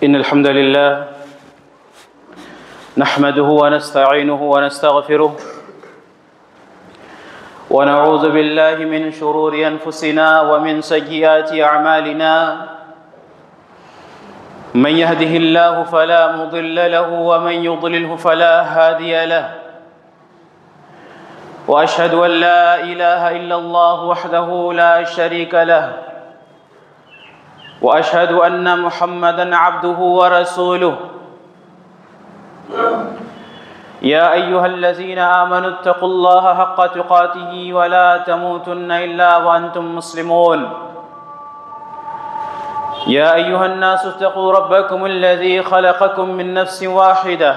إن الحمد لله نحمده ونستعينه ونستغفره ونعوذ بالله من شرور أنفسنا ومن سيئات أعمالنا من يهده الله فلا مضل له ومن يضلله فلا هادي له وأشهد أن لا إله إلا الله وحده لا شريك له وأشهد أن محمدًا عبده ورسوله يا أيها الذين آمنوا اتقوا الله حق تقاته ولا تموتن إلا وأنتم مسلمون يا أيها الناس اتقوا ربكم الذي خلقكم من نفس واحدة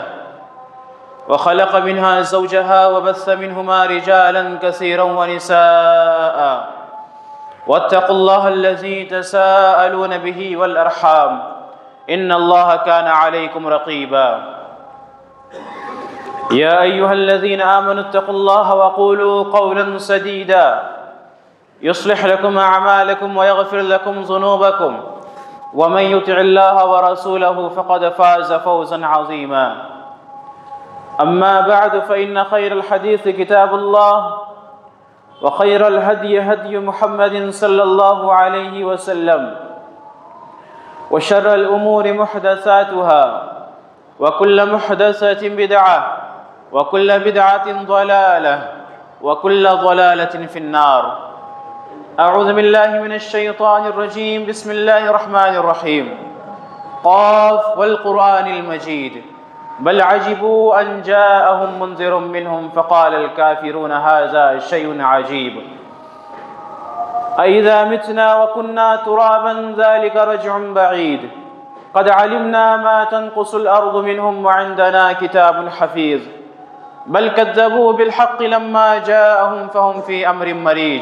وخلق منها زوجها وبث منهما رجالا كثيرا ونساء واتقوا الله الذي تساءلون به والأرحام إن الله كان عليكم رقيبا يا أيها الذين آمنوا اتقوا الله وقولوا قولا سديدا يصلح لكم أعمالكم ويغفر لكم ذنوبكم ومن يطع الله ورسوله فقد فاز فوزا عظيما أما بعد فإن خير الحديث كتاب الله وخير الهدي هدي محمد صلى الله عليه وسلم وشر الأمور محدثاتها وكل محدثة بدعة وكل بدعة ضلالة وكل ضلالة في النار أعوذ بالله من الشيطان الرجيم بسم الله الرحمن الرحيم قاف والقرآن المجيد بل عجبوا أن جاءهم منذر منهم فقال الكافرون هذا شيء عجيب أإذا متنا وكنا ترابا ذلك رجع بعيد قد علمنا ما تنقص الأرض منهم وعندنا كتاب حفيظ بل كذبوا بالحق لما جاءهم فهم في أمر مريج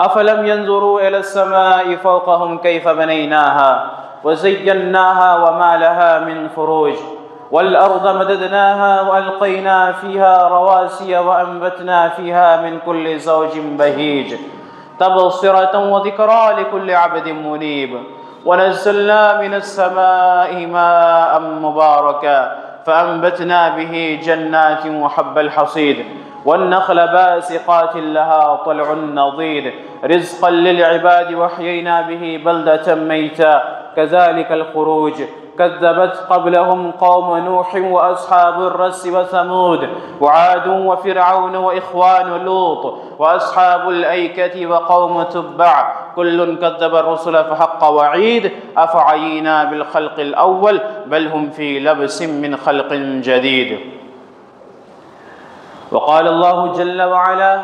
أفلم ينظروا إلى السماء فوقهم كيف بنيناها وزيناها وما لها من فروج والأرض مددناها وألقينا فيها رواسي وأنبتنا فيها من كل زوج بهيج تبصرة وذكرى لكل عبد منيب ونزلنا من السماء ماء مباركا فأنبتنا به جنات وحب الحصيد والنخل باسقات لها طلع نضيد رزقا للعباد وحيينا به بلدة ميتا كذلك الخروج كذبت قبلهم قوم نوح وأصحاب الرس وثمود وعاد وفرعون وإخوان لوط وأصحاب الأيكة وقوم تبع كل كذب الرسل فحق وعيد أفعينا بالخلق الأول بل هم في لبس من خلق جديد وقال الله جل وعلا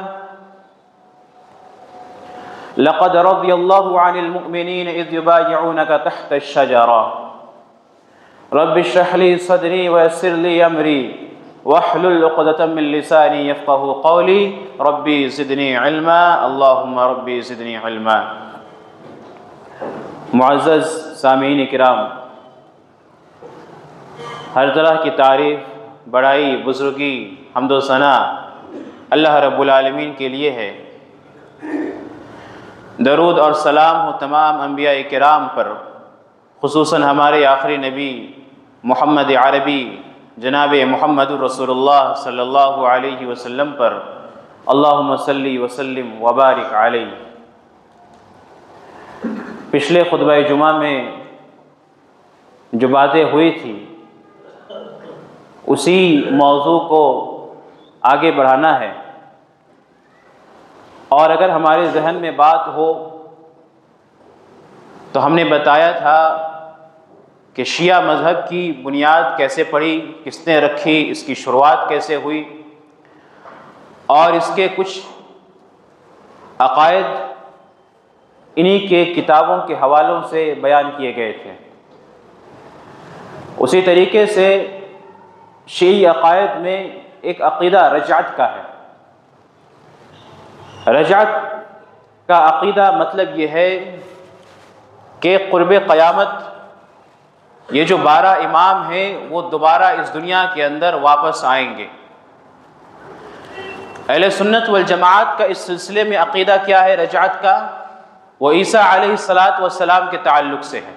لقد رضي الله عن المؤمنين إذ يبايعونك تحت الشجرة رب اشرح لي صدري ويسر لي أمري واحلل عقدة من لساني يفقهوا قولي ربي زدني علما اللهم ربي زدني علما معزز سامعین کرام، ہر طرح کی تعریف، بڑائی، بزرگی، حمد و ثنا اللہ رب العالمین کے لیے ہے۔ درود اور سلام ہو تمام انبیاء کرام پر، خصوصاً ہمارے آخری نبی محمد عربی جناب محمد رسول اللہ صلی اللہ علیہ وسلم پر، اللہم صلی وسلم وبارک علیہ۔ پچھلے خطبہ جمعہ میں جو باتیں ہوئی تھی اسی موضوع کو آگے بڑھانا ہے، اور اگر ہمارے ذہن میں بات ہو تو ہم نے بتایا تھا کہ شیعہ مذہب کی بنیاد کیسے پڑی، کس نے رکھی، اس کی شروعات کیسے ہوئی، اور اس کے کچھ عقائد انہی کے کتابوں کے حوالوں سے بیان کیے گئے تھے۔ اسی طریقے سے شیعی عقائد میں ایک عقیدہ رجعت کا ہے۔ رجعت کا عقیدہ مطلب یہ ہے کہ قرب قیامت یہ جو 12 امام ہیں وہ دوبارہ اس دنیا کے اندر واپس آئیں گے۔ اہل سنت والجماعت کا اس سلسلے میں عقیدہ کیا ہے رجعت کا؟ وہ عیسیٰ علیہ الصلاۃ والسلام کے تعلق سے ہے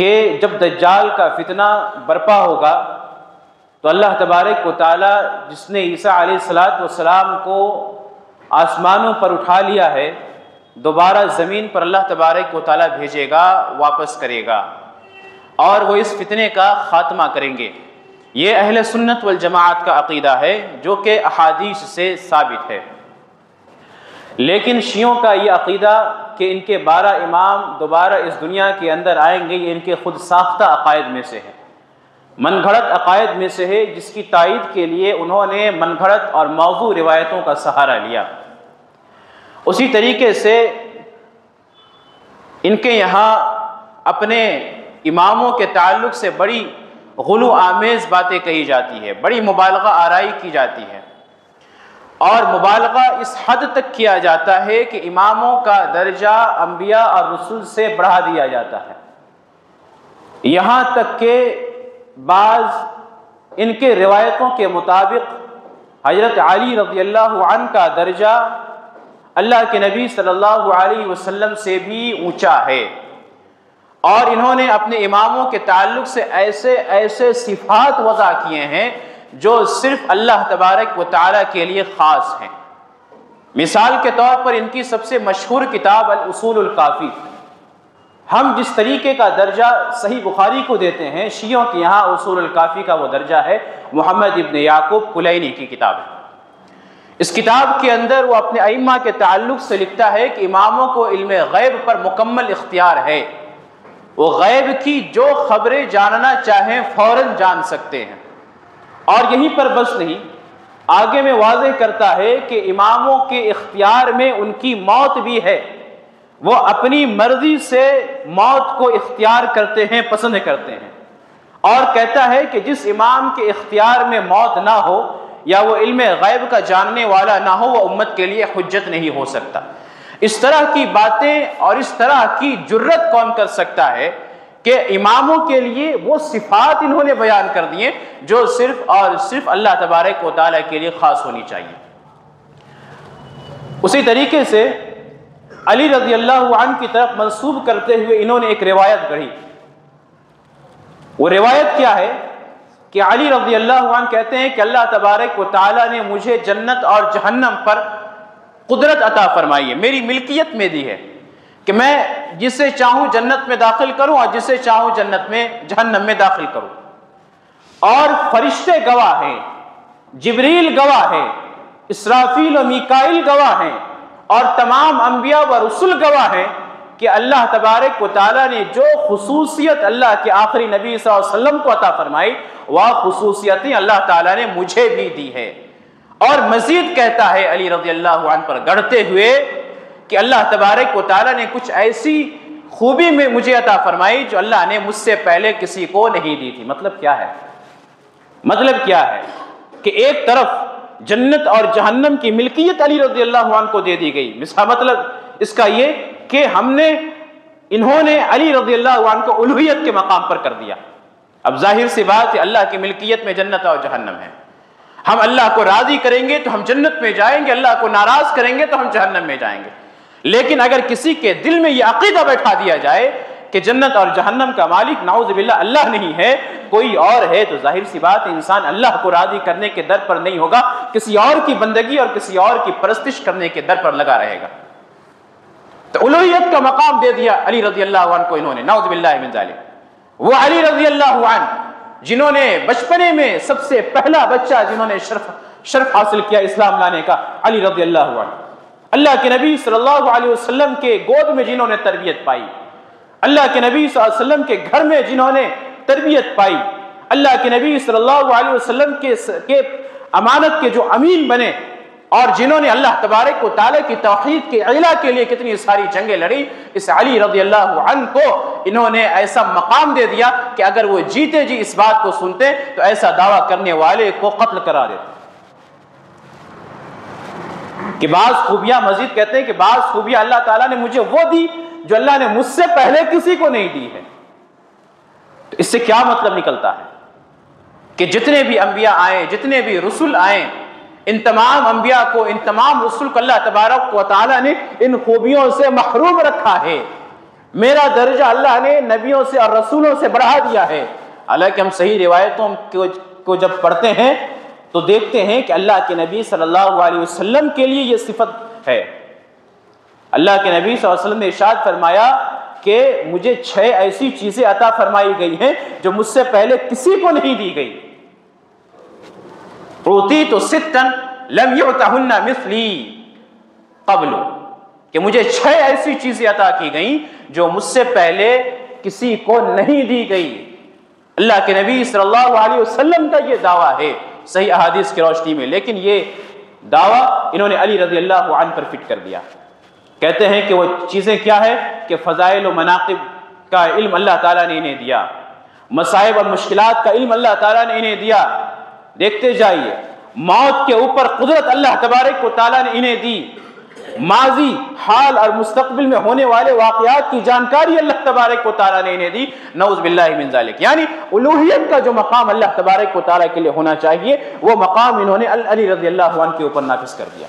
کہ جب دجال کا فتنہ برپا ہوگا تو اللہ تبارک و تعالیٰ جس نے عیسیٰ علیہ السلام کو آسمانوں پر اٹھا لیا ہے، دوبارہ زمین پر اللہ تبارک و تعالیٰ بھیجے گا، واپس کرے گا، اور وہ اس فتنے کا خاتمہ کریں گے۔ یہ اہل سنت والجماعت کا عقیدہ ہے جو کہ احادیث سے ثابت ہے۔ لیکن شیعوں کا یہ عقیدہ کہ ان کے 12 امام دوبارہ اس دنیا کے اندر آئیں گے، یہ ان کے خود ساختہ عقائد میں سے ہے، من گھڑت عقائد میں سے ہے، جس کی تائید کے لیے انہوں نے من گھڑت اور موضوع روایتوں کا سہارا لیا۔ اسی طریقے سے ان کے یہاں اپنے اماموں کے تعلق سے بڑی غلو آمیز باتیں کہی جاتی ہے، بڑی مبالغہ آرائی کی جاتی ہے، اور مبالغہ اس حد تک کیا جاتا ہے کہ اماموں کا درجہ انبیاء اور رسول سے بڑھا دیا جاتا ہے، یہاں تک کہ بعض ان کے روایتوں کے مطابق حضرت علی رضی اللہ عنہ کا درجہ اللہ کے نبی صلی اللہ علیہ وسلم سے بھی اونچا ہے، اور انہوں نے اپنے اماموں کے تعلق سے ایسے ایسے صفات وضع کیے ہیں جو صرف اللہ تبارک و تعالیٰ کے لیے خاص ہیں۔ مثال کے طور پر ان کی سب سے مشہور کتاب الاصول الکافی، ہم جس طریقے کا درجہ صحیح بخاری کو دیتے ہیں، شیعوں کے یہاں اصول الکافی کا وہ درجہ ہے محمد ابن یعقوب کلینی کی کتاب ہے۔ اس کتاب کے اندر وہ اپنے ائمہ کے تعلق سے لکھتا ہے کہ اماموں کو علم غیب پر مکمل اختیار ہے، وہ غیب کی جو خبریں جاننا چاہیں فوراً جان سکتے ہیں، اور یہیں پر بس نہیں، آگے میں واضح کرتا ہے کہ اماموں کے اختیار میں ان کی موت بھی ہے، وہ اپنی مرضی سے موت کو اختیار کرتے ہیں، پسند کرتے ہیں، اور کہتا ہے کہ جس امام کے اختیار میں موت نہ ہو یا وہ علم غیب کا جاننے والا نہ ہو، وہ امت کے لیے حجت نہیں ہو سکتا۔ اس طرح کی باتیں اور اس طرح کی جرت کون کر سکتا ہے کہ اماموں کے لیے وہ صفات انہوں نے بیان کر دیے جو صرف اور صرف اللہ تبارک و تعالیٰ کے لیے خاص ہونی چاہیے۔ اسی طریقے سے علی رضی اللہ عنہ کی طرف منسوب کرتے ہوئے انہوں نے ایک روایت گڑھی۔ وہ روایت کیا ہے کہ علی رضی اللہ عنہ کہتے ہیں کہ اللہ تبارک و تعالیٰ نے مجھے جنت اور جہنم پر قدرت عطا فرمائی ہے، میری ملکیت میں دی ہے کہ میں جسے چاہوں جنت میں داخل کروں اور جسے چاہوں جہنم میں داخل کروں، اور فرشتے گواہ ہیں، جبریل گواہ ہے، اسرافیل و میکائیل گواہ ہیں، اور تمام انبیاء و رسول گواہ ہیں کہ اللہ تبارک و تعالیٰ نے جو خصوصیت اللہ کے آخری نبی صلی اللہ علیہ وسلم کو عطا فرمائی، وہ خصوصیتیں اللہ تعالیٰ نے مجھے بھی دی ہے۔ اور مزید کہتا ہے علی رضی اللہ عنہ پر گڑھتے ہوئے کہ اللہ تبارک و تعالیٰ نے کچھ ایسی خوبی میں مجھے عطا فرمائی جو اللہ نے مجھ سے پہلے کسی کو نہیں دی تھی۔ مطلب کیا ہے؟ مطلب کیا ہے کہ ایک طرف جنت اور جہنم کی ملکیت علی رضی اللہ عنہ کو دے دی گئی، مطلب اس کا یہ کہ انہوں نے علی رضی اللہ عنہ کو الوہیت کے مقام پر کر دیا۔ اب ظاہر سی بات ہے اللہ کی ملکیت میں جنت اور جہنم ہے، ہم اللہ کو راضی کریں گے تو ہم جنت میں جائیں گے، اللہ کو ناراض کریں گے تو ہم جہنم میں جائیں گے۔ لیکن اگر کسی کے دل میں یہ عقیدہ بیٹھا دیا جائے کہ جنت اور جہنم کا مالک نعوذ باللہ اللہ نہیں ہے، کوئی اور ہے، تو ظاہر سی بات انسان اللہ کو راضی کرنے کے در پر نہیں ہوگا، کسی اور کی بندگی اور کسی اور کی پرستش کرنے کے در پر لگا رہے گا۔ تو الوہیت کا مقام دے دیا علی رضی اللہ عنہ کو انہوں نے، نعوذ باللہ من ذالک۔ وہ علی رضی اللہ عنہ جنہوں نے بچپنے میں سب سے پہلا بچہ جنہوں نے شرف حاصل کیا اسلام لانے کا، علی رضی اللہ عنہ، اللہ کے نبی صلی اللہ علیہ وسلم کے گود میں جنہوں نے تربیت پائی، اللہ کے نبی صلی اللہ علیہ وسلم کے گھر میں جنہوں نے تربیت پائی، اللہ کے نبی صلی اللہ علیہ وسلم کے امانت کے جو امین بنے، اور جنہوں نے اللہ تبارک و تعالیٰ کی توحید کے اعلیٰ کے لیے کتنی ساری جنگیں لڑی، اس علی رضی اللہ عنہ کو انہوں نے ایسا مقام دے دیا کہ اگر وہ جیتے جی اس بات کو سنتے تو ایسا دعویٰ کرنے والے کو قتل کرا دیتے۔ کہ بعض خوبیاں مزید کہتے ہیں کہ بعض خوبیاں اللہ تعالیٰ نے مجھے وہ دی جو اللہ نے مجھ سے پہلے کسی کو نہیں دی ہے۔ تو اس سے کیا مطلب نکلتا ہے کہ جتنے بھی انبیاء آئے، جتنے بھی رسول آئے، ان تمام انبیاء کو، ان تمام رسول کو اللہ تبارک و تعالیٰ نے ان خوبیوں سے محروم رکھا ہے۔ میرا درجہ اللہ نے نبیوں سے اور رسولوں سے بڑھا دیا ہے۔ حالانکہ ہم صحیح روایتوں کو جب پڑھتے ہیں تو دیکھتے ہیں کہ اللہ کے نبی صلی اللہ علیہ وسلم کے لیے یہ صفت ہے۔ اللہ کے نبی صلی اللہ علیہ وسلم نے ارشاد فرمایا کہ مجھے 6 ایسی چیزیں عطا فرمائی گئی ہیں جو مجھ سے پہلے کسی کو نہیں دی گئی۔ اوتیت 6 لم یعطہن مثلی قبل، کہ مجھے 6 ایسی چیزیں عطا کی گئیں جو مجھ سے پہلے کسی کو نہیں دی گئی۔ اللہ کے نبی صلی اللہ علیہ وسلم کا یہ دعویٰ ہے صحیح احادیث کی روشنی میں، لیکن یہ دعویٰ انہوں نے علی رضی اللہ عنہ پر فٹ کر دیا۔ کہتے ہیں کہ وہ چیزیں کیا ہے کہ فضائل و مناقب کا علم اللہ تعالیٰ نے انہیں دیا، مصائب اور مشکلات کا علم اللہ تعالیٰ نے انہیں دیا۔ دیکھتے جائیے، موت کے اوپر قدرت اللہ تبارک و تعالیٰ نے انہیں دی، ماضی، حال اور مستقبل میں ہونے والے واقعات کی جانکاری اللہ تبارک و تعالیٰ نے انہیں دی۔ نعوذ باللہ من ذالک، یعنی الوہیت کا جو مقام اللہ تبارک و تعالیٰ کے لیے ہونا چاہیے وہ مقام انہوں نے علی رضی اللہ عنہ کے اوپر نافذ کر دیا۔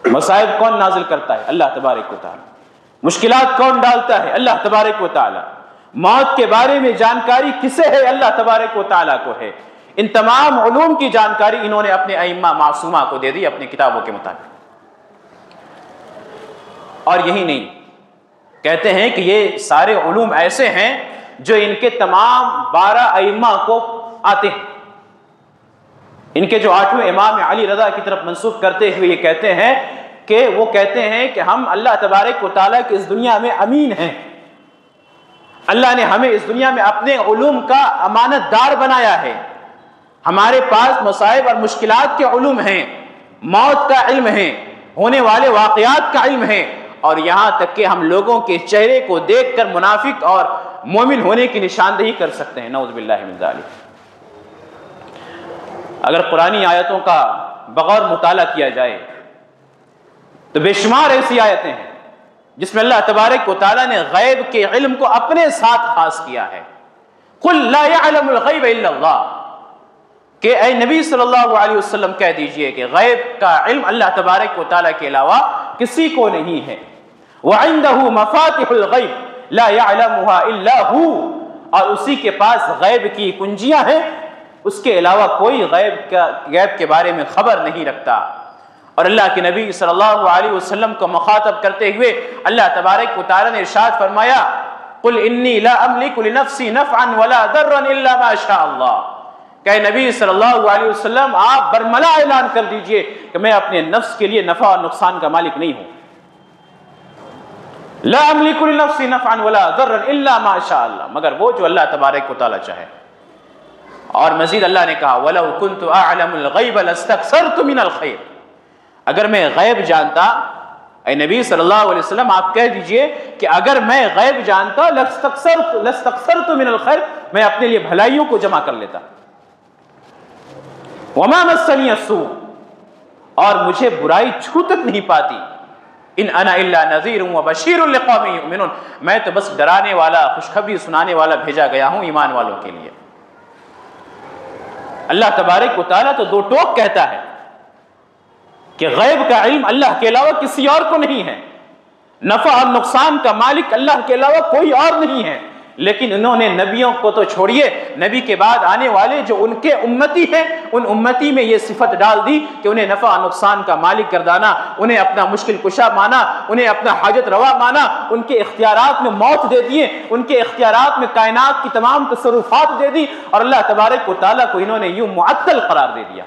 مصائب کون نازل کرتا ہے؟ اللہ تبارک و تعالیٰ۔ مشکلات کون ڈالتا ہے؟ اللہ تبارک و تعالیٰ۔ موت کے بارے میں جانکاری کسے ہے؟ اللہ تبارک و تعالیٰ کو ہے۔ ان تمام علوم کی جانکاری انہوں نے اپنے ائمہ معصومہ کو دے دی اپنی کتابوں کے مطابق۔ اور یہی نہیں، کہتے ہیں کہ یہ سارے علوم ایسے ہیں جو ان کے تمام 12 ائمہ کو آتے ہیں۔ ان کے جو 8ویں امام علی رضا کی طرف منسوب کرتے ہوئے یہ کہتے ہیں کہ وہ کہتے ہیں کہ ہم اللہ تبارک و تعالیٰ کی اس دنیا میں امین ہیں، اللہ نے ہمیں اس دنیا میں اپنے علوم کا امانت دار بنایا ہے، ہمارے پاس مصائب اور مشکلات کے علوم ہیں، موت کا علم ہے، ہونے والے واقعات کا علم ہے، اور یہاں تک کہ ہم لوگوں کے چہرے کو دیکھ کر منافق اور مومن ہونے کی نشاندہی کر سکتے ہیں۔ نعوذ باللہ من ذالک۔ اگر قرآنی آیتوں کا بغور مطالعہ کیا جائے تو بے شمار ایسی آیتیں ہیں جس میں اللہ تبارک و تعالیٰ نے غیب کے علم کو اپنے ساتھ خاص کیا ہے۔ قل لا يعلم الغیب الا اللہ، کہ اے نبی صلی اللہ علیہ وسلم کہہ دیجئے کہ غیب کا علم اللہ تبارک و تعالیٰ کے علاوہ کسی کو نہیں ہے۔ وعنده مفاتح الغیب لا يعلمها الا هو، اور اسی کے پاس غیب کی کنجیاں ہیں، اس کے علاوہ کوئی غیب کے بارے میں خبر نہیں رکھتا۔ اور اللہ کے نبی صلی اللہ علیہ وسلم کو مخاطب کرتے ہوئے اللہ تبارک و تعالیٰ نے ارشاد فرمایا قل انی لا املک لنفسی نفعا ولا ضرا الا ما شاء اللہ، کہ نبی صلی اللہ علیہ وسلم آپ برملا اعلان کر دیجئے کہ میں اپنے نفس کے لیے نفع اور نقصان کا مالک نہیں ہوں۔ لا املک لنفسی نفعا ولا ضرا الا ما شاء اللہ، مگر وہ جو اللہ تبارک و تعالیٰ چاہے۔ اور مزید اللہ نے کہا وَلَوْ كُنْتُ أَعْلَمُ الْغَيْبَ لَاسْتَكْثَرْتُ مِنَ الْخَيْرِ، اگر میں غیب جانتا، اے نبی صلی اللہ علیہ وسلم آپ کہہ دیجئے کہ اگر میں غیب جانتا لَاسْتَكْثَرْتُ مِنَ الْخَيْرِ، میں اپنے لیے بھلائیوں کو جمع کر لیتا۔ وَمَا مَسَّنِيَ السُّوءُ، اور مجھے برائی چھو تک نہیں پاتی۔ ان انا الا نذیر وبشیر لقوم یؤمنون، میں تو بس ڈرانے والا، خوشخبری سنانے والا بھیجا گیا ہوں ایمان والوں کے لیے۔ اللہ تبارک و تعالیٰ تو 2 ٹوک کہتا ہے کہ غیب کا علم اللہ کے علاوہ کسی اور کو نہیں ہے، نفع اور نقصان کا مالک اللہ کے علاوہ کوئی اور نہیں ہے، لیکن انہوں نے نبیوں کو تو چھوڑیے، نبی کے بعد آنے والے جو ان کے امتی ہیں ان امتی میں یہ صفت ڈال دی کہ انہیں نفع اور نقصان کا مالک گردانا، انہیں اپنا مشکل کشا مانا، انہیں اپنا حاجت روا مانا، ان کے اختیارات میں موت دے دیے، ان کے اختیارات میں کائنات کی تمام تصرفات دے دی، اور اللہ تبارک و تعالیٰ کو انہوں نے یوں معطل قرار دے دیا۔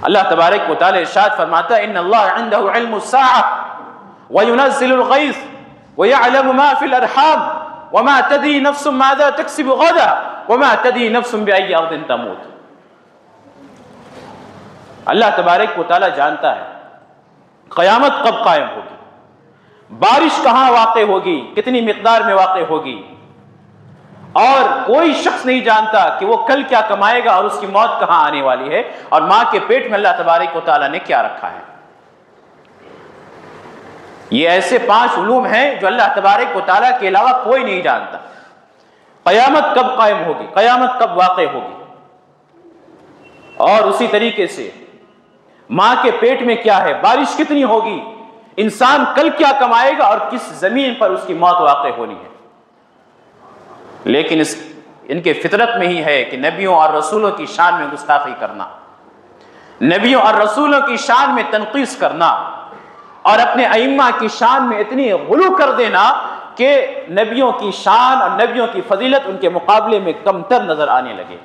اللہ تبارک و تعالیٰ ارشاد فرماتا ہے ان اللہ عنده علم الساعة وينزل الغيث وَيَعْلَمُ مَا فِي الْأَرْحَامِ وَمَا تَدْرِي نَفْسٌ مَاذَا تَكْسِبُ غَدًا وَمَا تَدْرِي نَفْسٌ بِأَيِّ أَرْضٍ تَمُوتُ۔ اللہ تبارک و تعالیٰ جانتا ہے قیامت کب قائم ہوگی، بارش کہاں واقع ہوگی، کتنی مقدار میں واقع ہوگی، اور کوئی شخص نہیں جانتا کہ وہ کل کیا کمائے گا اور اس کی موت کہاں آنے والی ہے، اور ماں کے پیٹ میں اللہ تبارک و تعالیٰ نے کیا رکھا ہے۔ یہ ایسے 5 علوم ہیں جو اللہ تبارک و تعالیٰ کے علاوہ کوئی نہیں جانتا۔ قیامت کب قائم ہوگی، قیامت کب واقع ہوگی، اور اسی طریقے سے ماں کے پیٹ میں کیا ہے، بارش کتنی ہوگی، انسان کل کیا کمائے گا اور کس زمین پر اس کی موت واقع ہونی ہے. لیکن ان کے فطرت میں ہی ہے کہ نبیوں اور رسولوں کی شان میں گستاخی کرنا، نبیوں اور رسولوں کی شان میں تنقیص کرنا، اور اپنے ائمہ کی شان میں اتنی غلو کر دینا کہ نبیوں کی شان اور نبیوں کی فضیلت ان کے مقابلے میں کمتر نظر آنے لگے.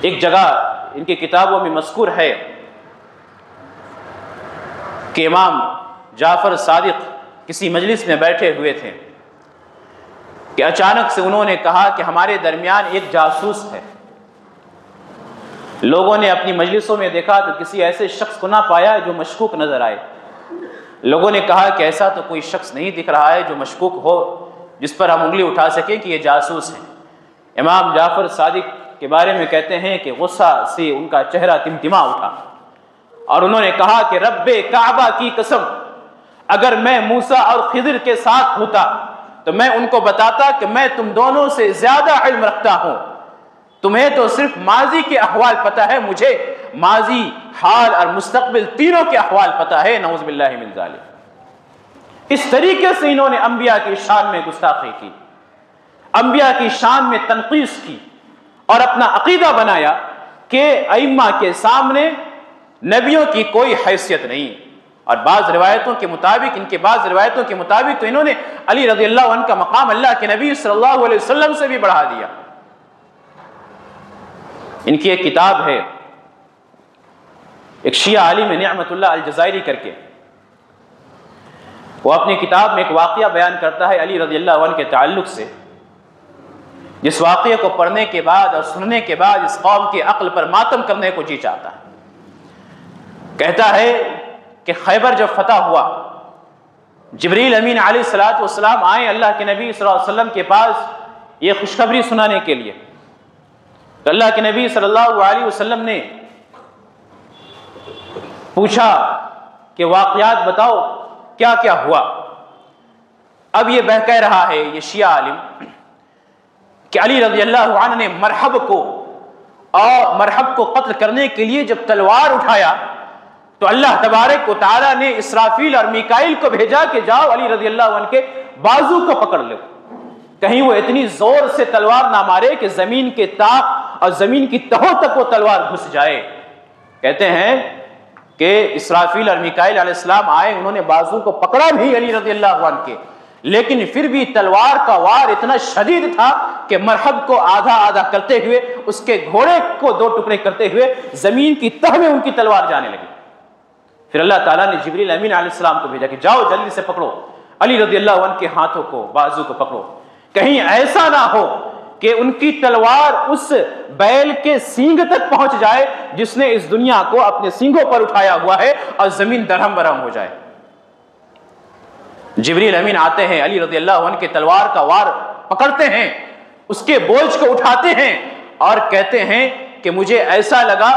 ایک جگہ ان کی کتابوں میں مذکور ہے کہ امام جعفر صادق کسی مجلس میں بیٹھے ہوئے تھے کہ اچانک سے انہوں نے کہا کہ ہمارے درمیان ایک جاسوس ہے. لوگوں نے اپنی مجلسوں میں دیکھا تو کسی ایسے شخص کو نہ پایا جو مشکوک نظر آئے. لوگوں نے کہا کہ ایسا تو کوئی شخص نہیں دکھ رہا ہے جو مشکوک ہو، جس پر ہم انگلی اٹھا سکیں کہ یہ جاسوس ہے. امام جعفر صادق کے بارے میں کہتے ہیں کہ غصہ سے ان کا چہرہ تمتما اٹھا اور انہوں نے کہا کہ رب کعبہ کی قسم، اگر میں موسیٰ اور خضر کے ساتھ ہوتا تو میں ان کو بتاتا کہ میں تم دونوں سے زیادہ علم رکھتا ہوں. تمہیں تو صرف ماضی کے احوال پتہ ہے، مجھے ماضی، حال اور مستقبل تینوں کے احوال پتہ ہے. نعوذ باللہ من ذالک. اس طریقے سے انہوں نے انبیاء کی شان میں گستاخی کی، انبیاء کی شان میں تنقیص کی اور اپنا عقیدہ بنایا کہ ائمہ کے سامنے نبیوں کی کوئی حیثیت نہیں. اور بعض روایتوں کے مطابق تو انہوں نے علی رضی اللہ عنہ کا مقام اللہ کے نبی صلی اللہ علیہ وسلم سے بھی بڑھا دیا. ان کی ایک کتاب ہے، ایک شیعہ عالم نعمت اللہ الجزائری کر کے، وہ اپنی کتاب میں ایک واقعہ بیان کرتا ہے علی رضی اللہ عنہ کے تعلق سے، جس واقعے کو پڑھنے کے بعد اور سننے کے بعد اس قوم کی عقل پر ماتم کرنے کو جی چاہتا ہے. کہتا ہے کہ خیبر جب فتح ہوا، جبریل امین علیہ الصلوۃ والسلام آئے اللہ کے نبی صلی اللہ علیہ وسلم کے پاس یہ خوشخبری سنانے کے لیے. تو اللہ کے نبی صلی اللہ علیہ وسلم نے پوچھا کہ واقعات بتاؤ کیا کیا ہوا. اب یہ کہہ رہا ہے یہ شیعہ عالم کہ علی رضی اللہ عنہ نے مرحب کو قتل کرنے کے لیے جب تلوار اٹھایا تو اللہ تبارک و تعالیٰ نے اسرافیل اور میکائیل کو بھیجا کہ جاؤ علی رضی اللہ عنہ کے بازو کو پکڑ لو، کہیں وہ اتنی زور سے تلوار نہ مارے کہ زمین کے طاق اور زمین کی تہوں تک وہ تلوار گھس جائے. کہتے ہیں کہ اسرافیل اور میکائیل علیہ السلام آئے، انہوں نے بازو کو پکڑا بھی علی رضی اللہ عنہ کے، لیکن پھر بھی تلوار کا وار اتنا شدید تھا کہ مرحب کو آدھا آدھا کرتے ہوئے، اس کے گھوڑے کو دو ٹکڑے کرتے ہوئے زمین کی تہ میں ان کی تلوار جانے لگی. پھر اللہ تعالیٰ نے جبریل امین علیہ السلام کو بھیجا کہ جاؤ جلدی سے پکڑو علی رضی اللہ عنہ کے ہاتھوں کو، بازو کو پکڑو، کہیں ایسا نہ ہو کہ ان کی تلوار اس بیل کے سینگ تک پہنچ جائے جس نے اس دنیا کو اپنے سینگوں پر اٹھایا ہوا ہے اور زمین درہم برہم ہو جائے. جبریل امین آتے ہیں، علی رضی اللہ عنہ کے تلوار کا وار پکڑتے ہیں، اس کے بوجھ کو اٹھاتے ہیں اور کہتے ہیں کہ مجھے ایسا لگا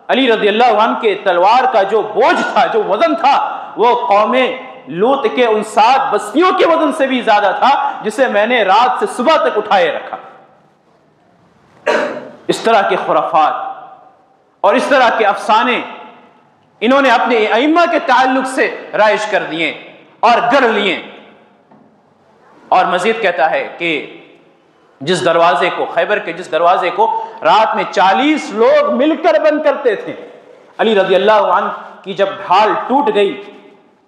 علی رضی اللہ عنہ کے تلوار کا جو بوجھ تھا، جو وزن تھا، وہ قوم لوط کے ان 7 بستیوں کے وزن سے بھی زیادہ تھا جسے میں نے رات سے صبح تک اٹھائے رکھا. اس طرح کے خرافات اور اس طرح کے افسانے انہوں نے اپنے ائمہ کے تعلق سے رائج کر دیے اور گڑھ لیے. اور مزید کہتا ہے کہ جس دروازے کو، خیبر کے جس دروازے کو رات میں 40 لوگ مل کر بند کرتے تھے، علی رضی اللہ عنہ کی جب ڈھال ٹوٹ گئی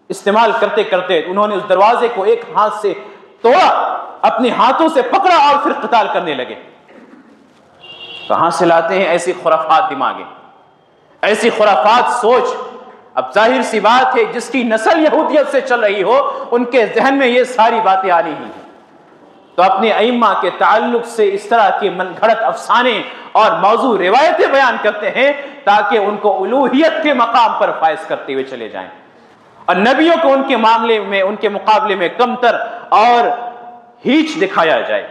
استعمال کرتے کرتے، انہوں نے اس دروازے کو ایک ہاتھ سے توڑا، اپنے ہاتھوں سے پکڑا اور پھر قتال کرنے لگے. کہاں سے لاتے ہیں ایسی خرافات دماغیں، ایسی خرافات سوچ؟ اب ظاہر سی بات ہے جس کی نسل یہودیت سے چل رہی ہو ان کے ذہن میں یہ ساری باتیں آ رہی ہیں. تو اپنے ائمہ کے تعلق سے اس طرح کے من گھڑت افسانے اور موضوع روایتیں بیان کرتے ہیں تاکہ ان کو الوہیت کے مقام پر فائز کرتے ہوئے چلے جائیں اور نبیوں کو ان کے معاملے میں، ان کے مقابلے میں کمتر اور ہیچ دکھایا جائے.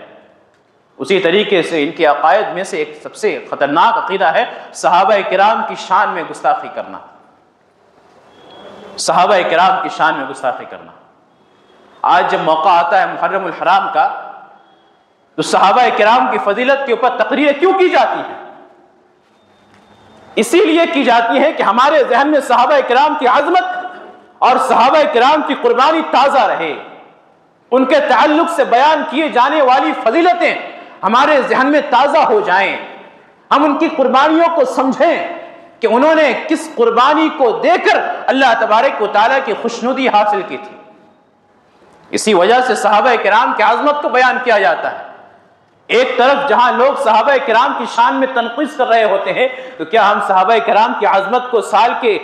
اسی طریقے سے ان کے عقائد میں سے ایک سب سے خطرناک عقیدہ ہے صحابہ کرام کی شان میں گستاخی کرنا. صحابہ کرام کی شان میں گستاخی کرنا. آج جب موقع آتا ہے محرم الحرام کا تو صحابہ کرام کی فضیلت کے اوپر تقریریں کیوں کی جاتی ہیں؟ اسی لیے کی جاتی ہے کہ ہمارے ذہن میں صحابہ کرام کی عظمت اور صحابہ کرام کی قربانی تازہ رہے، ان کے تعلق سے بیان کیے جانے والی فضیلتیں ہمارے ذہن میں تازہ ہو جائیں، ہم ان کی قربانیوں کو سمجھیں کہ انہوں نے کس قربانی کو دے کر اللہ تبارک و تعالیٰ کی خوشنودی حاصل کی تھی۔ اسی وجہ سے صحابہ کرام کی عظمت کو بیان کیا جاتا ہے۔ ایک طرف جہاں لوگ صحابہ کرام کی شان میں تنقیص کر رہے ہوتے ہیں، تو کیا ہم صحابہ کرام کی عظمت کو سال کے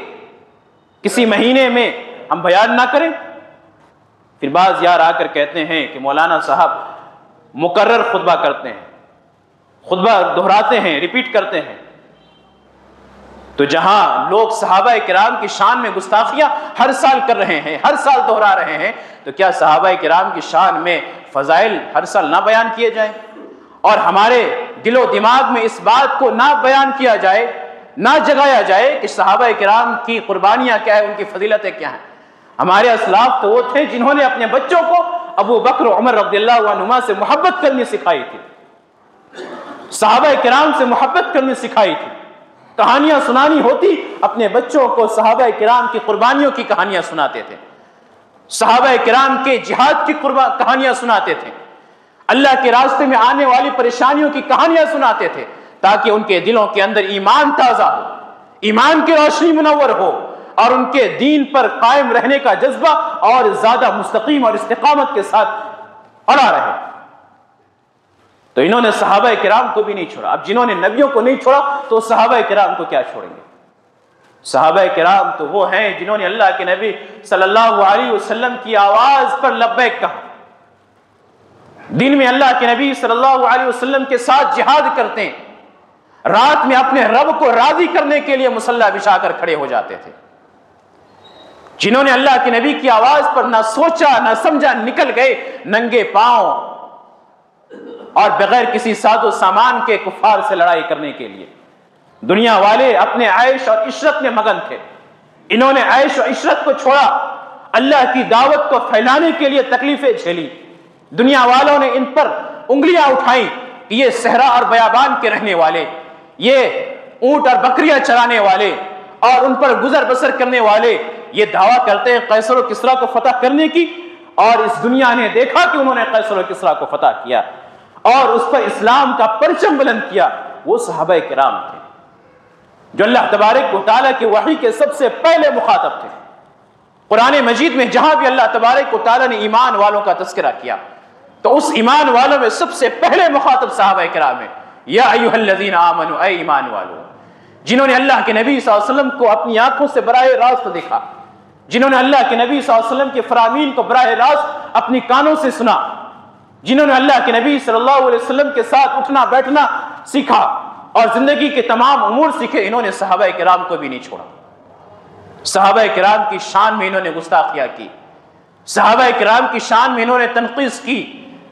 کسی مہینے میں ہم بیان نہ کریں؟ پھر بعض یار آ کر کہتے ہیں کہ مولانا صاحب مکرر خطبہ کرتے ہیں، خطبہ دہراتے ہیں، ریپیٹ کرتے ہیں۔ تو جہاں لوگ صحابہ کرام کی شان میں گستاخیاں ہر سال کر رہے ہیں، ہر سال دہرا رہے ہیں، تو کیا صحابہ کرام کی شان میں فضائل ہر سال نہ بیان کیے جائیں، اور ہمارے دل و دماغ میں اس بات کو نہ بیان کیا جائے، نہ جگایا جائے کہ صحابہ کرام کی قربانیاں کیا ہیں، ان کی فضیلتیں کیا ہیں؟ ہمارے اسلاف تو وہ تھے جنہوں نے اپنے بچوں کو ابو بکر و عمر رضی اللہ عنہما سے محبت کرنی سکھائی تھی، صحابہ کرام سے محبت کرنی سکھائی تھی۔ کہانیاں سنانی ہوتی، اپنے بچوں کو صحابہ کرام کی قربانیوں کی کہانیاں سناتے تھے، صحابہ کرام کے جہاد کی کہانیاں سناتے تھے، اللہ کے راستے میں آنے والی پریشانیوں کی کہانیاں سناتے تھے، تاکہ ان کے دلوں کے اندر ایمان تازہ ہو، ایمان کی روشنی منور ہو، اور ان کے دین پر قائم رہنے کا جذبہ اور زیادہ مستقیم اور استقامت کے ساتھ اڑا رہے۔ تو انہوں نے صحابہ کرام کو بھی نہیں چھوڑا۔ اب جنہوں نے نبیوں کو نہیں چھوڑا تو صحابہ کرام کو کیا چھوڑیں گے؟ صحابہ کرام تو وہ ہیں جنہوں نے اللہ کے نبی صلی اللہ علیہ وسلم کی آواز پر لبیک کہا، دن میں اللہ کے نبی صلی اللہ علیہ وسلم کے ساتھ جہاد کرتے ہیں، رات میں اپنے رب کو راضی کرنے کے لیے مصلی بچھا کر کھڑے ہو جاتے تھے، جنہوں نے اللہ کے نبی کی آواز پر نہ سوچا نہ سمجھا، نکل گئے ننگے پاؤں اور بغیر کسی ساز و سامان کے کفار سے لڑائی کرنے کے لیے۔ دنیا والے اپنے عیش اور عشرت میں مگن تھے، انہوں نے عیش و عشرت کو چھوڑا، اللہ کی دعوت کو پھیلانے کے لیے تکلیفیں جھیلی۔ دنیا والوں نے ان پر انگلیاں اٹھائیں کہ یہ صحرا اور بیابان کے رہنے والے، یہ اونٹ اور بکریاں چرانے والے اور ان پر گزر بسر کرنے والے یہ دعویٰ کرتے ہیں قیصر و کسریٰ کو فتح کرنے کی، اور اس دنیا نے دیکھا کہ انہوں نے قیصر و کسریٰ کو فتح کیا اور اس پر اسلام کا پرچم بلند کیا۔ وہ صحابہ کرام تھے جو اللہ تبارک و تعالیٰ کی وحی کے سب سے پہلے مخاطب تھے۔ قرآن مجید میں جہاں بھی اللہ تبارک و تعالیٰ نے ایمان والوں کا تذکرہ کیا تو اس ایمان والوں میں سب سے پہلے مخاطب صحابہ کرام ہیں۔ یا ایھا الذین آمنوا، اے ایمان والو، جنہوں نے اللہ کے نبی صلی اللہ علیہ وسلم کو اپنی آنکھوں سے براہ راست دیکھا، جنہوں نے اللہ کے نبی صلی اللہ علیہ وسلم کے فرامین کو براہ راست اپنی کانوں سے سنا، جنہوں نے اللہ کے نبی صلی اللہ علیہ وسلم کے ساتھ اٹھنا بیٹھنا سیکھا اور زندگی کے تمام امور سیکھے، انہوں نے صحابہ کرام کو بھی نہیں چھوڑا۔ صحابہ کرام کی شان میں انہوں نے گستاخیاں کی، صحابہ کرام کی شان میں انہوں نے تنقیص کی۔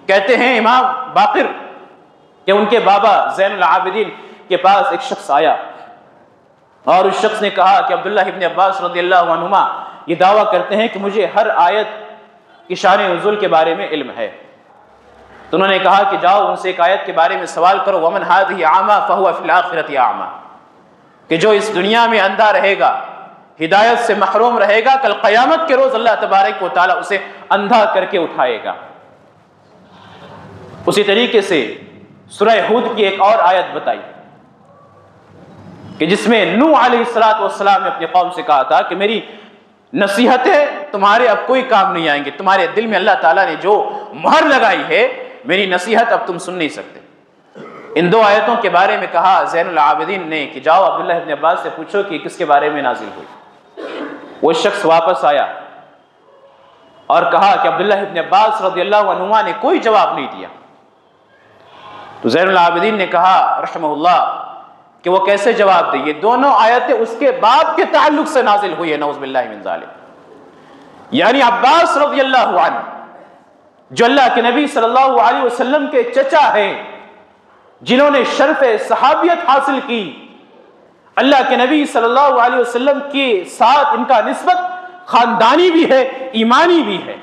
کہتے ہیں امام باقر کہ ان کے بابا زین العابدین کے پاس ایک شخص آیا اور اس شخص نے کہا کہ عبداللہ ابن عباس رضی اللہ عنہما یہ دعویٰ کرتے ہیں کہ مجھے ہر آیت کی شان نزول کے بارے میں علم ہے۔ تو انہوں نے کہا کہ جاؤ ان سے ایک آیت کے بارے میں سوال کرو، وَمَنْ هَٰذِهِ أَعْمَىٰ فَهُوَ فِي الْآخِرَةِ أَعْمَىٰ، کہ جو اس دنیا میں اندھا رہے گا، ہدایت سے محروم رہے گا، کل قیامت کے روز اللہ تبارک و تعالیٰ اسے اندھا کر کے اٹھائے گا۔ اسی طریقے سے سورہ ہود کی ایک اور آیت بتائی کہ جس میں نوح علیہ السلام نے اپنی قوم سے کہا تھا کہ میری نصیحتیں تمہارے اب کوئی کام نہیں آئیں گے، تمہارے دل میں اللہ تعالیٰ نے جو مہر لگائی ہے میری نصیحت اب تم سن نہیں سکتے۔ ان دو آیتوں کے بارے میں کہا زین العابدین نے کہ جاؤ عبداللہ ابن عباس سے پوچھو کہ کس کے بارے میں نازل ہوئی۔ وہ شخص واپس آیا اور کہا کہ عبداللہ ابن عباس رضی اللہ عنہما نے کوئی جواب نہیں دیا۔ تو زین العابدین نے کہا رحمہ اللہ کہ وہ کیسے جواب دے، یہ دونوں آیتیں اس کے باپ کے تعلق سے نازل ہوئی ہے، نعوذ باللہ من ذالک۔ یعنی عباس رضی اللہ عنہ جو اللہ کے نبی صلی اللہ علیہ وسلم کے چچا ہیں، جنہوں نے شرف صحابیت حاصل کی، اللہ کے نبی صلی اللہ علیہ وسلم کے ساتھ ان کا نسبت خاندانی بھی ہے، ایمانی بھی ہے،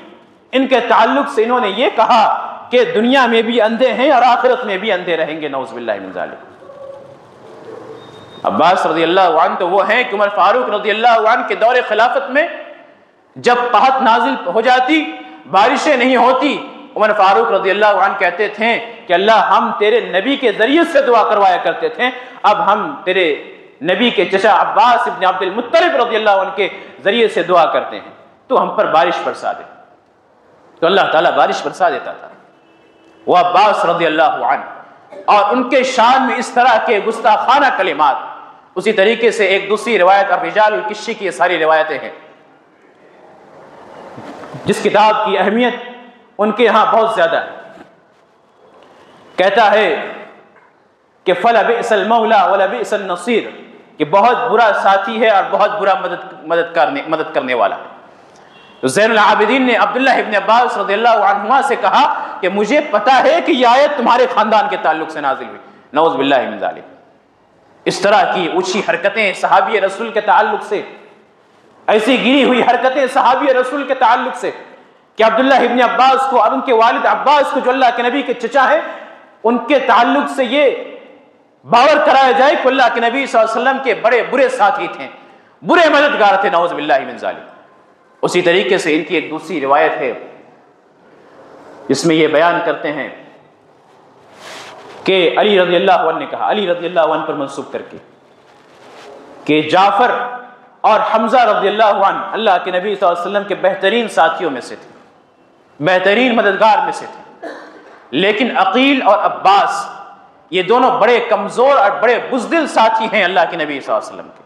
ان کے تعلق سے انہوں نے یہ کہا کہ دنیا میں بھی اندھے ہیں اور آخرت میں بھی اندھے رہیں گے، نعوذ باللہ من ذالک۔ عباس رضی اللہ عنہ تو وہ ہیں کہ عمر فاروق رضی اللہ عنہ کے دور خلافت میں جب قحط نازل ہو جاتی، بارشیں نہیں ہوتی، عمر فاروق رضی اللہ عنہ کہتے تھے کہ اللہ ہم تیرے نبی کے ذریعے سے دعا کروایا کرتے تھے، اب ہم تیرے نبی کے چچا عباس ابن عبد المطلب رضی اللہ عنہ کے ذریعے سے دعا کرتے ہیں تو ہم پر بارش برسا دے۔ تو اللہ تعالیٰ بارش برسا دیتا تھا۔ وہ عباس رضی اللہ عنہ اور ان کے شان میں اس طرح کے گستاخانہ کلمات، اسی طریقے سے ایک دوسری روایت الرجال الکشی کی یہ ساری روایتیں ہیں، جس کتاب کی اہمیت ان کے یہاں بہت زیادہ ہے۔ کہتا ہے کہ فَلَبِئْسَ الْمَوْلَى وَلَبِئْسَ النَّصِيرُ، کہ بہت برا ساتھی ہے اور بہت برا مدد کرنے والا ہے۔ تو زین العابدین نے عبداللہ ابن عباس رضی اللہ عنہما سے کہا کہ مجھے پتا ہے کہ یہ آیت تمہارے خاندان کے تعلق سے نازل ہوئی، نعوذ باللہ من ذالک۔ اس طرح کی اونچی حرکتیں صحابی رسول کے تعلق سے، ایسی گری ہوئی حرکتیں صحابی رسول کے تعلق سے کہ عبداللہ ابن عباس کو اور ان کے والد عباس کو جو اللہ کے نبی کے چچا ہیں، ان کے تعلق سے یہ باور کرایا جائے کہ اللہ کے نبی صلی اللہ علیہ وسلم کے بڑے برے ساتھی تھے، برے مددگار تھے، نعوذ باللہ من ذالک۔ اسی طریقے سے ان کی ایک دوسری روایت ہے جس میں یہ بیان کرتے ہیں کہ علی رضی اللہ عنہ نے کہا، علی رضی اللہ عنہ پر منسوب کر کے، کہ جعفر اور حمزہ رضی اللہ عنہ اللہ کے نبی صلی اللہ علیہ وسلم کے بہترین ساتھیوں میں سے تھے، بہترین مددگار میں سے تھے، لیکن عقیل اور عباس یہ دونوں بڑے کمزور اور بڑے بزدل ساتھی ہیں اللہ کے نبی صلی اللہ علیہ وسلم کے۔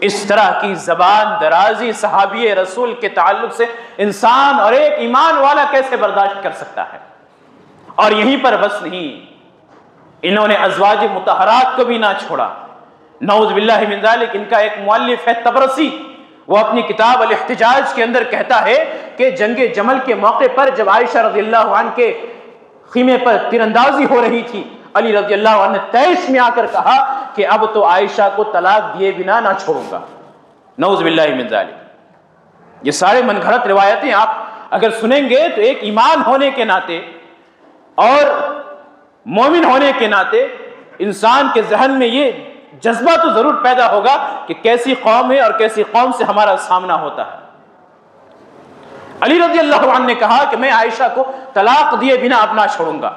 اس طرح کی زبان درازی صحابی رسول کے تعلق سے انسان اور ایک ایمان والا کیسے برداشت کر سکتا ہے؟ اور یہیں پر بس نہیں، انہوں نے ازواج مطہرات کو بھی نہ چھوڑا، نعوذ باللہ من ذالک۔ ان کا ایک مؤلف ہے طبرسی، وہ اپنی کتاب الاحتجاج کے اندر کہتا ہے کہ جنگ جمل کے موقع پر جب عائشہ رضی اللہ عنہ کے خیمے پر تیر اندازی ہو رہی تھی، علی رضی اللہ عنہ نے تیش میں آ کر کہا کہ اب تو عائشہ کو طلاق دیے بنا نہ چھوڑوں گا، نعوذ باللہ من ذالک۔ یہ سارے من گھڑت روایتیں آپ اگر سنیں گے تو ایک ایمان ہونے کے ناطے اور مومن ہونے کے ناطے انسان کے ذہن میں یہ جذبہ تو ضرور پیدا ہوگا کہ کیسی قوم ہے اور کیسی قوم سے ہمارا سامنا ہوتا ہے۔ علی رضی اللہ عنہ نے کہا کہ میں عائشہ کو طلاق دیے بنا اب نہ چھوڑوں گا۔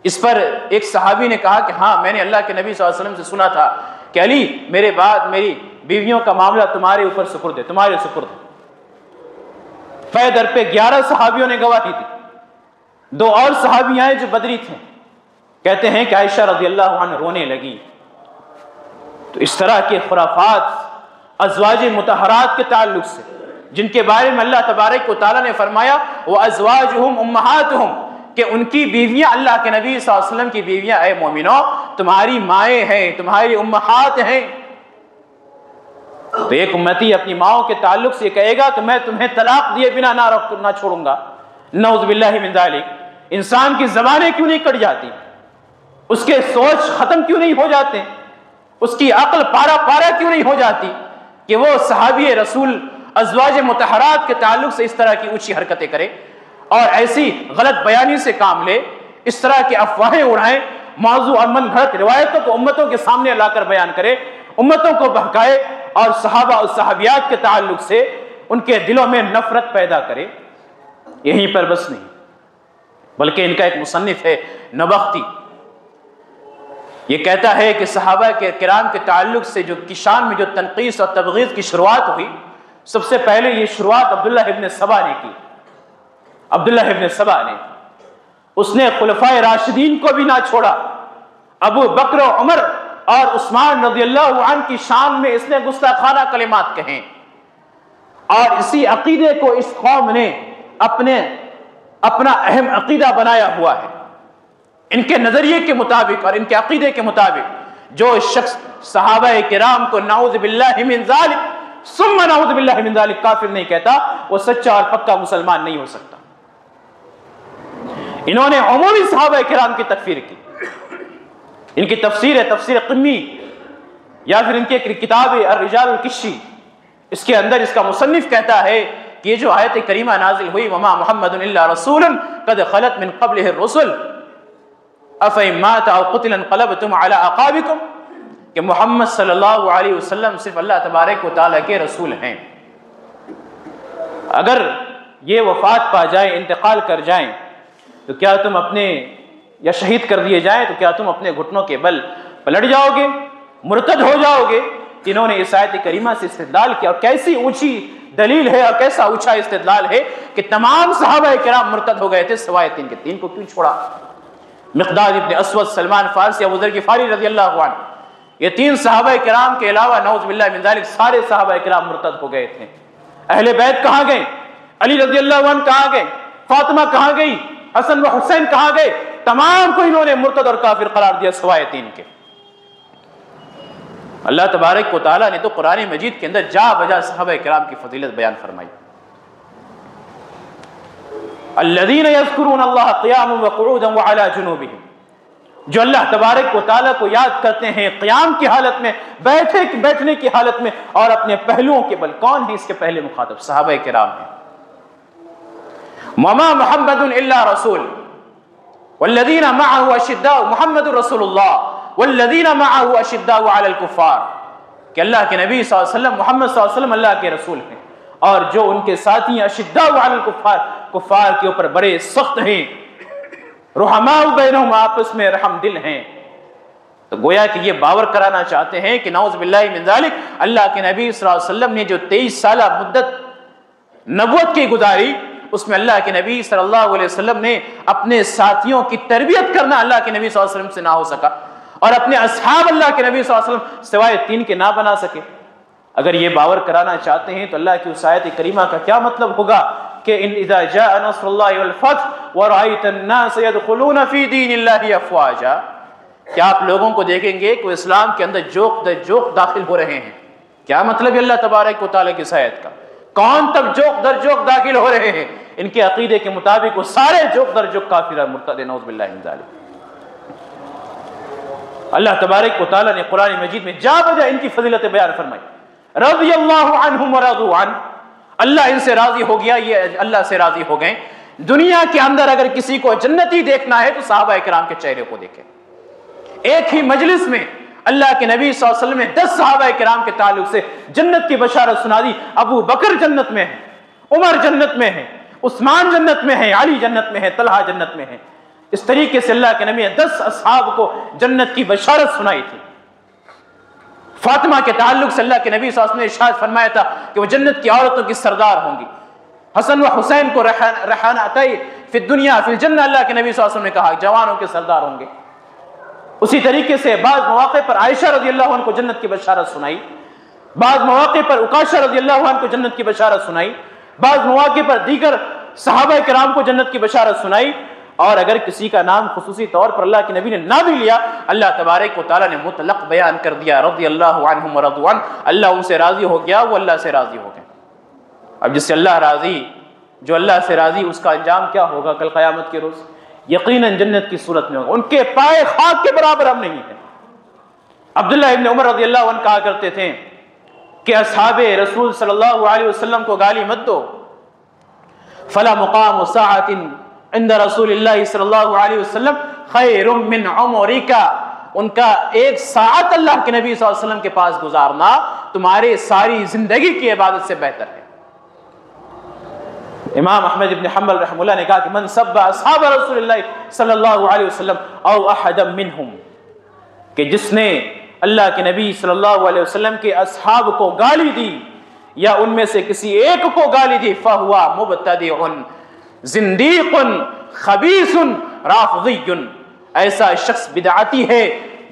اس پر ایک صحابی نے کہا کہ ہاں میں نے اللہ کے نبی صلی اللہ علیہ وسلم سے سنا تھا کہ علی میرے بعد میری بیویوں کا معاملہ تمہارے اوپر سپرد ہے، تمہارے سپرد ہے۔ پے در پہ 11 صحابیوں نے گواہی دی، 2 اور صحابی آئے جو بدری تھے، کہتے ہیں کہ عائشہ رضی اللہ عنہ رونے لگی۔ تو اس طرح کے خرافات ازواج مطہرات کے تعلق سے جن کے بارے میں اللہ تبارک و تعالیٰ نے فرمایا وَأَزْوَاجُهُمْ أُمَّهَاتُهُمْ، کہ ان کی بیویاں اللہ کے نبی صلی اللہ علیہ وسلم کی بیویاں اے مومنوں تمہاری مائیں ہیں، تمہاری امہات ہیں۔ تو ایک امتی اپنی ماؤں کے تعلق سے کہے گا کہ میں تمہیں طلاق دیے بنا نہ چھوڑوں گا، نعوذ باللہ من ذالک۔ انسان کی زبانیں کیوں نہیں کٹ جاتی؟ اس کے سوچ ختم کیوں نہیں ہو جاتے؟ اس کی عقل پارا پارا کیوں نہیں ہو جاتی کہ وہ صحابی رسول ازواج مطہرات کے تعلق سے اس طرح کی اونچی حرکتیں کرے اور ایسی غلط بیانی سے کام لے، اس طرح کی افواہیں اڑائیں، موضوع اور من گھڑت روایتوں کو امتوں کے سامنے لا کر بیان کرے، امتوں کو بہکائے اور صحابہ اور صحابیات کے تعلق سے ان کے دلوں میں نفرت پیدا کرے۔ یہیں پر بس نہیں، بلکہ ان کا ایک مصنف ہے نبختی، یہ کہتا ہے کہ صحابہ کے کرام کے تعلق سے جو کی شان میں جو تنقیص اور تبغیض کی شروعات ہوئی، سب سے پہلے یہ شروعات عبداللہ ابن سبا نے کی۔ عبداللہ ابن سبا نے، اس نے خلفائے راشدین کو بھی نہ چھوڑا، ابو بکر و عمر اور عثمان رضی اللہ عنہ کی شان میں اس نے گستاخانہ کلمات کہیں، اور اسی عقیدے کو اس قوم نے اپنا اہم عقیدہ بنایا ہوا ہے۔ ان کے نظریے کے مطابق اور ان کے عقیدے کے مطابق جو شخص صحابہ کرام کو نعوذ باللہ من ذالک ثم نعوذ باللہ من ذالک کافر نہیں کہتا، وہ سچا اور پکا مسلمان نہیں ہو سکتا۔ انہوں نے عمومی صحابہ کرام کی تکفیر کی۔ ان کی تفسیر ہے تفسیر قمی، یا پھر ان کی ایک کتاب ہے الرجال الکشی، اس کے اندر اس کا مصنف کہتا ہے کہ یہ جو آیت کریمہ نازل ہوئی وما محمد الا رسول قد خلت من قبلہ الرسل افإن مات او قتل انقلبتم على اعقابکم، کہ محمد صلی اللہ علیہ وسلم صرف اللہ تبارک و تعالیٰ کے رسول ہیں، اگر یہ وفات پا جائیں، انتقال کر جائیں، تو کیا تم اپنے یا شہید کر دیے جائیں تو کیا تم اپنے گھٹنوں کے بل پلٹ جاؤ گے، مرتد ہو جاؤ گے؟ جنہوں نے اس آیت کریمہ سے استدلال کیا، اور کیسی اونچی دلیل ہے اور کیسا اونچا استدلال ہے کہ تمام صحابہ کرام مرتد ہو گئے تھے سوائے تین کے۔ تین کو کیوں چھوڑا؟ مقداد ابن اسود، سلمان فارسی، ابو ذر غفاری رضی اللہ عنہ، یہ تین صحابہ کرام کے علاوہ نعوذ باللہ من ذلک سارے صحابہ کرام مرتد ہو گئے تھے۔ اہل بیت کہاں گئے؟ علی رضی اللہ عنہ کہاں گئے؟ فاطمہ کہاں گئی؟ حسن و حسین کہاں گئے؟ تمام کو انہوں نے مرتد اور کافر قرار دیا سوائے تین کے۔ اللہ تبارک و تعالیٰ نے تو قرآن مجید کے اندر جا بجا صحابہ کرام کی فضیلت بیان فرمائی۔ الذین یذکرون اللہ قیاما وقعودا وعلی جنوبہم، جو اللہ تبارک و تعالیٰ کو یاد کرتے ہیں قیام کی حالت میں، بیٹھنے کی حالت میں، اور اپنے پہلوؤں کے بل۔ کون ہے اس کے پہلے مخاطب؟ صحابہ کرام ہیں۔ وما محمد الا رسول والذین معه اشداء، محمد رسول اللہ والذین معه اشداء علی الکفار، کہ اللہ کے نبی صلی اللہ علیہ وسلم، محمد صلی اللہ علیہ وسلم اللہ کے رسول ہیں، اور جو ان کے ساتھی اشداء علی الکفار، کفار کے اوپر بڑے سخت ہیں، رحماء بینہم، آپس میں رحم دل ہیں۔ تو گویا کہ یہ باور کرانا چاہتے ہیں کہ نعوذ باللہ من ذالک اللہ کے نبی صلی اللہ علیہ وسلم نے جو 23 سالہ مدت نبوت کی گزاری، اس میں اللہ کے نبی صلی اللہ علیہ وسلم نے اپنے ساتھیوں کی تربیت کرنا اللہ کے نبی صلی اللہ علیہ وسلم سے نہ ہو سکا، اور اپنے اصحاب اللہ کے نبی صلی اللہ علیہ وسلم سوائے تین کے نہ بنا سکے۔ اگر یہ باور کرانا چاہتے ہیں تو اللہ کی اس آیت کریمہ کا کیا مطلب ہوگا کہ ان اذا جاء نصر اللہ والفتح ورأیت الناس يدخلون فی دین اللہ افواجا، کیا آپ لوگوں کو دیکھیں گے کہ وہ اسلام کے اندر جوق در جوق داخل ہو رہے ہیں؟ کیا مطلب ہے اللہ تبارک و تعالیٰ کی اس آیت کا؟ کون تب جوق در جوق داخل ہو رہے ہیں؟ ان کے عقیدے کے مطابق وہ سارے جوق در جوق کافر مرتد، نعوذ باللہ من ذالک۔ اللہ تبارک و تعالیٰ نے قرآن مجید میں جا بجا ان کی فضیلت بیان فرمائی۔ رضی اللہ عنہم ورضوا عنہ، اللہ ان سے راضی ہو گیا، یہ اللہ سے راضی ہو گئے۔ دنیا کے اندر اگر کسی کو جنتی دیکھنا ہے تو صحابہ کرام کے چہرے کو دیکھیں۔ ایک ہی مجلس میں اللہ کے نبی صلی اللہ علیہ وسلم نے 10 صحابہ کرام کے تعلق سے جنت کی بشارت سنا دی۔ ابو بکر جنت میں ہے، عمر جنت میں ہے، عثمان جنت میں ہے، علی جنت میں ہے، طلحہ جنت میں ہے۔ اس طریقے سے اللہ کے نبی نے 10 اصحاب کو جنت کی بشارت سنائی تھی۔ فاطمہ کے تعلق سے اللہ کے نبی صلی اللہ علیہ وسلم نے ارشاد فرمایا تھا کہ وہ جنت کی عورتوں کی سردار ہوں گی۔ حسن و حسین کو ریحانتئی فی الدنیا فی الجنہ، اللہ کے نبی صلی اللہ علیہ وسلم نے کہا جوانوں کے سردار ہوں گے۔ اسی طریقے سے بعض مواقع پر عائشہ رضی اللہ عنہ کو جنت کی بشارت سنائی، بعض مواقع پر عکاشہ رضی اللہ عنہ کو جنت کی بشارت سنائی، بعض مواقع پر دیگر صحابہ کرام کو جنت کی بشارت سنائی۔ اور اگر کسی کا نام خصوصی طور پر اللہ کے نبی نے نہ بھی لیا، اللہ تبارک و تعالیٰ نے مطلق بیان کر دیا، رضی اللہ عنہم ورضوا عنہ، اللہ ان سے راضی ہو گیا، وہ اللہ سے راضی ہو گئے۔ اب جس سے اللہ راضی، جو اللہ سے راضی، اس کا انجام کیا ہوگا کل قیامت کے روز؟ یقیناً جنت کی صورت میں ہوگا۔ ان کے پائے خاک کے برابر ہم نہیں ہیں۔ عبداللہ ابن عمر رضی اللہ عنہ کہا کرتے تھے کہ اصحاب رسول صلی اللہ علیہ وسلم کو گالی مت دو، فلا مقام ساعۃ عند رسول اللہ صلی اللہ علیہ وسلم خیر من عمرک، ان کا ایک ساعت اللہ کے نبی صلی اللہ علیہ وسلم کے پاس گزارنا تمہارے ساری زندگی کی عبادت سے بہتر ہے۔ امام احمد بن حنبل رحمہ اللہ نے کہا کہ من سب اصحاب رسول اللہ صلی اللہ علیہ وسلم او احد منہم، کہ جس نے اللہ کے نبی صلی اللہ علیہ وسلم کے اصحاب کو گالی دی یا ان میں سے کسی ایک کو گالی دی، فہو مبتدع زندیق خبیث رافضی، ایسا شخص بدعتی ہے،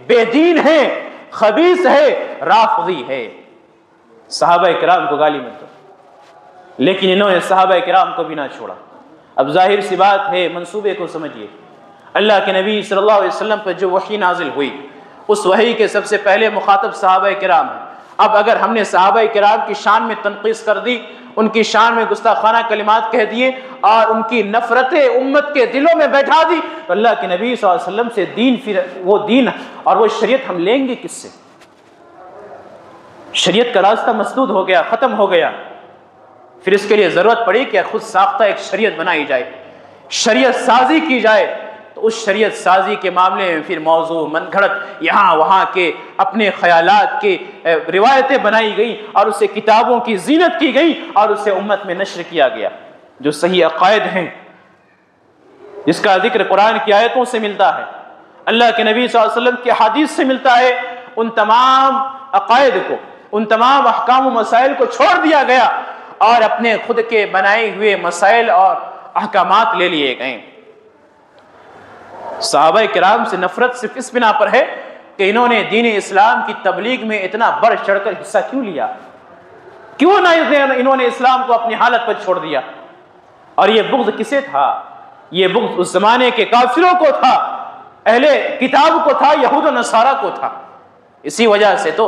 بے دین ہے، خبیث ہے، رافضی ہے۔ صحابہ کرام کو گالی مت دو، لیکن انہوں نے صحابہ کرام کو بھی نہ چھوڑا۔ اب ظاہر سی بات ہے، منصوبے کو سمجھیے۔ اللہ کے نبی صلی اللہ علیہ وسلم پر جو وحی نازل ہوئی، اس وحی کے سب سے پہلے مخاطب صحابہ کرام ہیں۔ اب اگر ہم نے صحابہ کرام کی شان میں تنقیص کر دی، ان کی شان میں گستاخانہ کلمات کہہ دیے اور ان کی نفرت امت کے دلوں میں بیٹھا دی، تو اللہ کے نبی صلی اللہ علیہ وسلم سے دین، پھر وہ دین اور وہ شریعت ہم لیں گے کس سے؟ شریعت کا راستہ مسدود ہو گیا، ختم ہو گیا۔ پھر اس کے لیے ضرورت پڑی کہ خود ساختہ ایک شریعت بنائی جائے، شریعت سازی کی جائے۔ تو تو اس شریعت سازی کے معاملے میں پھر موضوع من گھڑت یہاں وہاں کے اپنے خیالات کے روایتیں بنائی گئیں اور اسے کتابوں کی زینت کی گئی اور اسے امت میں نشر کیا گیا۔ جو صحیح عقائد ہیں، جس کا ذکر قرآن کی آیتوں سے ملتا ہے، اللہ کے نبی صلی اللہ علیہ وسلم کی حدیث سے ملتا ہے، ان تمام عقائد کو، ان تمام احکام و مسائل کو چھوڑ دیا گیا اور اپنے خود کے بنائے ہوئے مسائل اور احکامات لے لیے گئے۔ صحابہ کرام سے نفرت صرف اس بنا پر ہے کہ انہوں نے دین اسلام کی تبلیغ میں اتنا بڑھ چڑھ کر حصہ کیوں لیا، کیوں نہ انہوں نے اسلام کو اپنی حالت پر چھوڑ دیا۔ اور یہ بغض کسے تھا؟ یہ بغض اس زمانے کے کافروں کو تھا، اہل کتاب کو تھا، یہود و نصارہ کو تھا۔ اسی وجہ سے تو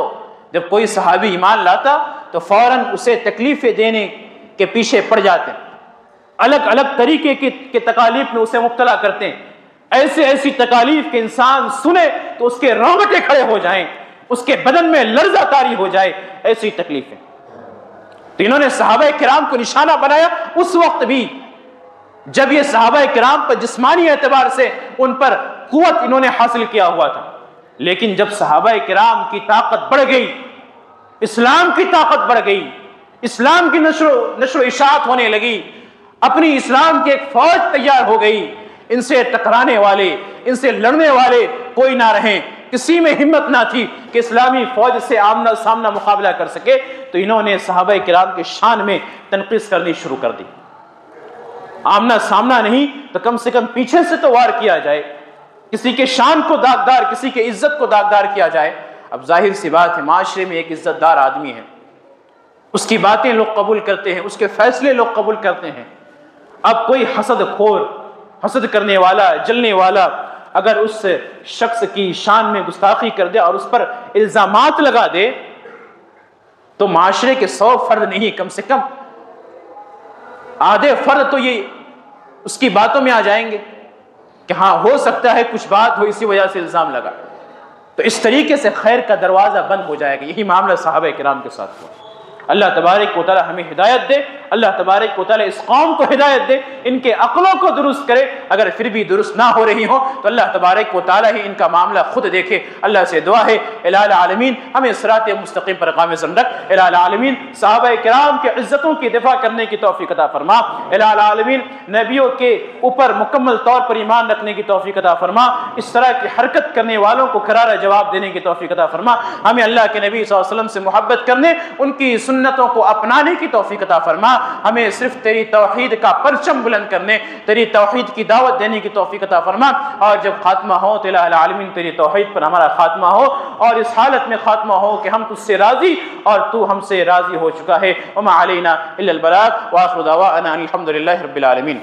جب کوئی صحابی ایمان لاتا تو فوراً اسے تکلیفیں دینے کے پیچھے پڑ جاتے، الگ الگ طریقے کی تکالیف میں اسے مبتلا کرتے ہیں، ایسی تکالیف کہ انسان سنے تو اس کے رونگٹے کھڑے ہو جائیں، اس کے بدن میں لرزہ طاری ہو جائے، ایسی تکلیفیں۔ تو انہوں نے صحابہ کرام کو نشانہ بنایا اس وقت بھی جب یہ صحابہ کرام پر جسمانی اعتبار سے ان پر قوت انہوں نے حاصل کیا ہوا تھا، لیکن جب صحابہ کرام کی طاقت بڑھ گئی، اسلام کی طاقت بڑھ گئی، اسلام کی نشر و اشاعت ہونے لگی، اپنی اسلام کی ایک فوج تیار ہو گئی، ان سے ٹکرانے والے، ان سے لڑنے والے کوئی نہ رہیں، کسی میں ہمت نہ تھی کہ اسلامی فوج سے آمنا سامنا مقابلہ کر سکے، تو انہوں نے صحابہ کرام کے شان میں تنقیص کرنی شروع کر دی۔ آمنا سامنا نہیں تو کم سے کم پیچھے سے تو وار کیا جائے، کسی کے شان کو داغدار، کسی کے عزت کو داغدار کیا جائے۔ اب ظاہر سی بات ہے، معاشرے میں ایک عزت دار آدمی ہے، اس کی باتیں لوگ قبول کرتے ہیں، اس کے فیصلے لوگ قبول کرتے ہیں۔ اب کوئی حسد خور، حسد کرنے والا، جلنے والا اگر اس شخص کی شان میں گستاخی کر دے اور اس پر الزامات لگا دے تو معاشرے کے 100 فرد نہیں، کم سے کم آدھے فرد تو یہ اس کی باتوں میں آ جائیں گے کہ ہاں ہو سکتا ہے کچھ بات ہو، اسی وجہ سے الزام لگا۔ تو اس طریقے سے خیر کا دروازہ بند ہو جائے گا۔ یہی معاملہ صحابہ کرام کے ساتھ ہوا۔ اللہ تبارک و تعالی ہمیں ہدایت دے، اللہ تبارک و تعالی اس قوم کو ہدایت دے، ان کے عقلوں کو درست کرے، اگر پھر بھی درست نہ ہو رہی ہو تو اللہ تبارک و تعالی ہی ان کا معاملہ خود دیکھے۔ اللہ سے دعا ہے الہ العالمین ہمیں صراط مستقیم پر گامزن رکھ، الہ العالمین صحابہ کرام کے عزتوں کی دفاع کرنے کی توفیق عطا فرما، الہ العالمین نبیوں کے اوپر مکمل طور پر ایمان رکھنے کی توفیق عطا فرما، اس طرح کی حرکت کرنے والوں کو کرارا جواب دینے کی توفیق عطا فرما، ہمیں اللہ کے نبی صلی اللہ علیہ وسلم سے محبت کرنے، ان کی سنتوں کو اپنانے کی توفیق عطا فرما، ہمیں صرف تیری توحید کا پرچم بلند کرنے، تیری توحید کی دعوت دینے کی توفیق عطا فرما، اور جب خاتمہ ہو تو الہ العالمین تیری توحید پر ہمارا خاتمہ ہو، اور اس حالت میں خاتمہ ہو کہ ہم تجھ سے راضی اور تو ہم سے راضی ہو چکا ہے۔ وما علینا الا البلاغ، وآخر دعوانا ان الحمد للہ رب العالمین۔